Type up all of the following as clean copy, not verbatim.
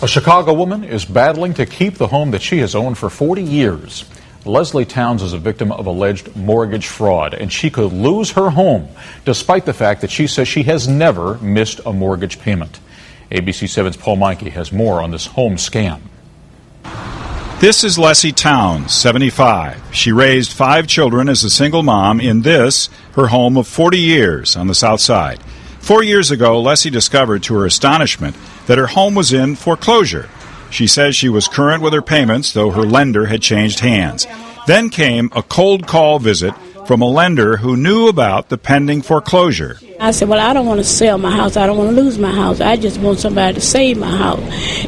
A Chicago woman is battling to keep the home that she has owned for 40 years. Leslie Towns is a victim of alleged mortgage fraud, and she could lose her home despite the fact that she says she has never missed a mortgage payment. ABC 7's Paul Meinke has more on this home scam. This is Leslie Towns, 75. She raised 5 children as a single mom in this, her home of 40 years on the South Side. 4 years ago, Leslie discovered to her astonishment that her home was in foreclosure. She says she was current with her payments, though her lender had changed hands. Then came a cold call visit from a lender who knew about the pending foreclosure. I said, well, I don't want to sell my house. I don't want to lose my house. I just want somebody to save my house.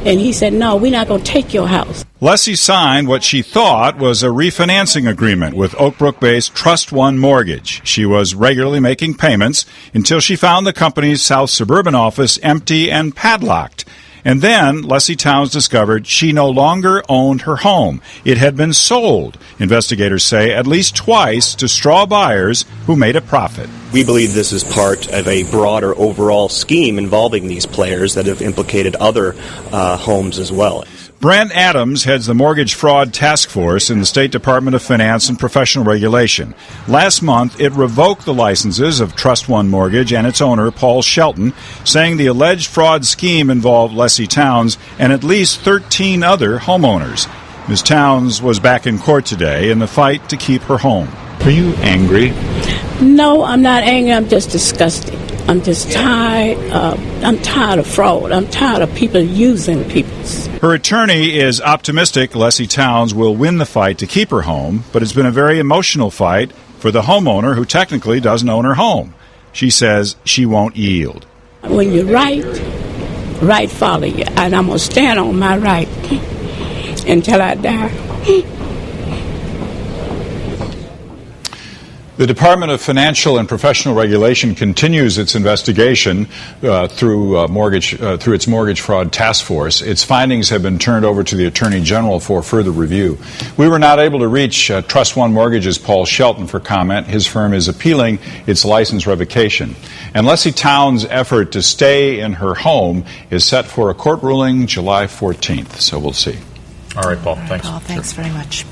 And he said, no, we're not going to take your house. Leslie signed what she thought was a refinancing agreement with Oak Brook-based Trust One Mortgage. She was regularly making payments until she found the company's South Suburban office empty and padlocked. And then Leslie Towns discovered she no longer owned her home. It had been sold, investigators say, at least twice to straw buyers who made a profit. We believe this is part of a broader overall scheme involving these players that have implicated other homes as well. Brent Adams heads the Mortgage Fraud Task Force in the State Department of Finance and Professional Regulation. Last month, it revoked the licenses of Trust One Mortgage and its owner, Paul Shelton, saying the alleged fraud scheme involved Leslie Towns and at least 13 other homeowners. Ms. Towns was back in court today in the fight to keep her home. Are you angry? No, I'm not angry. I'm just disgusted. I'm just tired. I'm tired of fraud. I'm tired of people using people. Her attorney is optimistic Leslie Towns will win the fight to keep her home, but it's been a very emotional fight for the homeowner who technically doesn't own her home. She says she won't yield. When you're right follow you, and I'm going to stand on my right until I die. The Department of Financial and Professional Regulation continues its investigation through its Mortgage Fraud Task Force. Its findings have been turned over to the Attorney General for further review. We were not able to reach Trust One Mortgage's Paul Shelton for comment. His firm is appealing its license revocation. And Leslie Towns' effort to stay in her home is set for a court ruling July 14th. So we'll see. All right, Paul. Thanks. Paul, thanks very much.